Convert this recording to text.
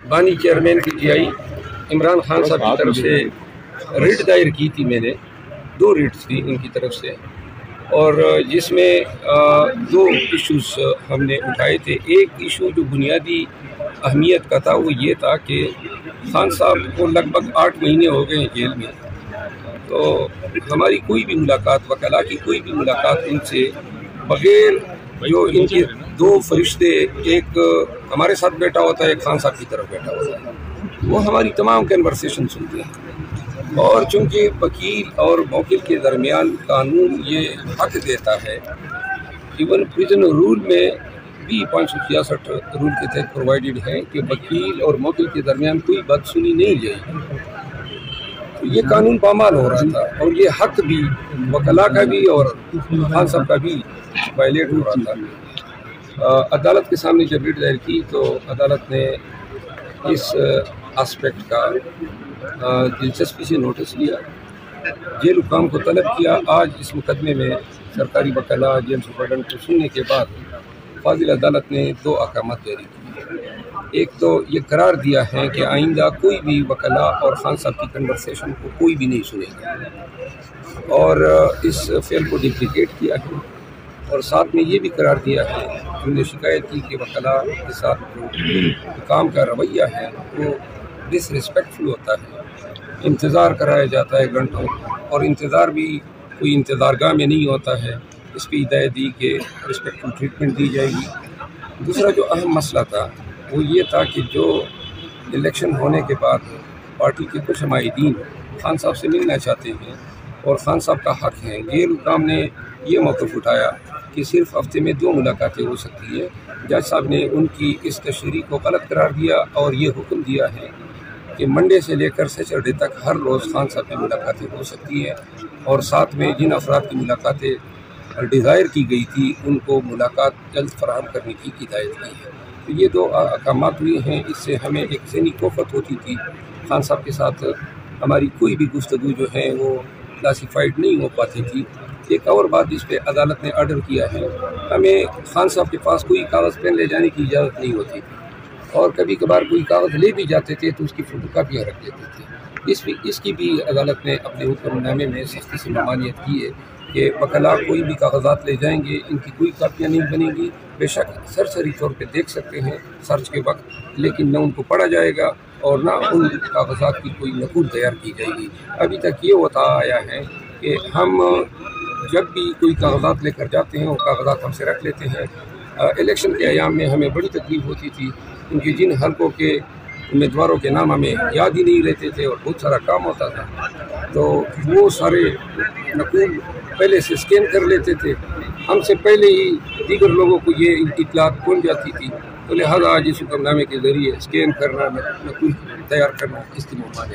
بانی چیئرمین کی T I Imran Khan صاحب کی طرف سے ریٹ دائر کی تھی میں نے، 2 ریٹس تھی ان کی طرف سے، اور جس میں 2 ایشوز ہم نے اٹھائے تھے۔ ایک ایشو جو بنیادی اہمیت کا تھا وہ یہ تھا کہ خان صاحب کو لگ بھگ 8 مہینے ہو گئے ہیں جیل میں، تو ہماری کوئی بھی ملاقات، وکلاء کی کوئی بھی ملاقات ان سے بغیر جو ان کے 2 فرشتے، ایک ہمارے ساتھ بیٹھا ہوتا ہے، ایک خان صاحب کی طرف بیٹھا ہوتا ہے، وہ ہماری تمام کنورسیشن سنتے ہیں۔ اور چونکہ وکیل اور موکل کے درمیان قانون یہ حق دیتا ہے، ایون پریزن رول میں بھی 566 رول کے تحت پرووائڈڈ ہے کہ وکیل اور موکل کے درمیان کوئی بات سنی نہیں جائے گی، تو یہ قانون پامال ہو رہا تھا، اور یہ حق بھی وکلاء کا بھی اور خان صاحب کا بھی وائلیٹ ہو رہا تھا۔ عدالت کے سامنے جب ریٹ دائر کی تو عدالت نے اس اسپیکٹ کا دلچسپی سے نوٹس لیا، جیل حکام کو طلب کیا۔ آج اس مقدمے میں سرکاری وکلاء جیل سپرڈنٹ کو سننے کے بعد فاضل عدالت نے 2 احکامات جاری کیے۔ ایک تو یہ قرار دیا ہے کہ آئندہ کوئی بھی وکلاء اور خان صاحب کی کنورسیشن کو کوئی بھی نہیں سنے گا، اور اس فعل کو ڈپلیکیٹ کیا ہے، اور ساتھ میں یہ بھی قرار دیا ہے، ہم نے شکایت کی کہ وکلاء کے ساتھ جو حکام کا رویہ ہے وہ ڈس ریسپیکٹفل ہوتا ہے، انتظار کرایا جاتا ہے گھنٹوں، اور انتظار بھی کوئی انتظارگاہ میں نہیں ہوتا ہے۔ اس پہ ہدایت دی کہ رسپیکٹفل ٹریٹمنٹ دی جائے گی۔ دوسرا جو اہم مسئلہ تھا وہ یہ تھا کہ جو الیکشن ہونے کے بعد پارٹی کے کچھ عمائدین خان صاحب سے ملنا چاہتے ہیں اور خان صاحب کا حق ہے، جیل حکام نے یہ موقف اٹھایا کہ صرف ہفتے میں 2 ملاقاتیں ہو سکتی ہیں۔ جج صاحب نے ان کی اس تشریح کو غلط قرار دیا اور یہ حکم دیا ہے کہ منڈے سے لے کر سیچرڈے تک ہر روز خان صاحب کی ملاقاتیں ہو سکتی ہیں، اور ساتھ میں جن افراد کی ملاقاتیں ڈیزائر کی گئی تھی ان کو ملاقات جلد فراہم کرنے کی ہدایت کی ہے۔ تو یہ 2 احکامات ہوئے ہیں، اس سے ہمیں ایک ذہنی کوفت ہوتی تھی، خان صاحب کے ساتھ ہماری کوئی بھی گفتگو جو ہے وہ کلاسیفائڈ نہیں ہو پاتی تھی۔ ایک اور بات جس پہ عدالت نے آرڈر کیا ہے، ہمیں خان صاحب کے پاس کوئی کاغذ پین لے جانے کی اجازت نہیں ہوتی تھی، اور کبھی کبھار کوئی کاغذ لے بھی جاتے تھے تو اس کی فوٹو کاپیاں رکھ دیتے تھے۔ اس کی بھی عدالت نے اپنے حکم نامے میں سختی سے ممانعت کی ہے کہ وکلاء کوئی بھی کاغذات لے جائیں گے، ان کی کوئی کاپیاں نہیں بنیں گی، بے شک سرسری طور پہ دیکھ سکتے ہیں سرچ کے وقت، لیکن نہ ان کو پڑھا جائے گا اور نہ ان کاغذات کی کوئی نقول تیار کی جائے گی۔ ابھی تک یہ ہوتا آیا ہے کہ ہم جب بھی کوئی کاغذات لے کر جاتے ہیں وہ کاغذات ہم سے رکھ لیتے ہیں۔ الیکشن کے ایام میں ہمیں بڑی تکلیف ہوتی تھی، کیونکہ جن حلقوں کے امیدواروں کے نام ہمیں یاد ہی نہیں رہتے تھے اور بہت سارا کام ہوتا تھا، تو وہ سارے نقول پہلے سے اسکین کر لیتے تھے، ہم سے پہلے ہی دیگر لوگوں کو یہ اطلاعات پہنچ جاتی تھی، تو لہٰذا آج اس حکم نامے کے ذریعے اسکین کرنا، نقول تیار کرنا اس کی ممانعت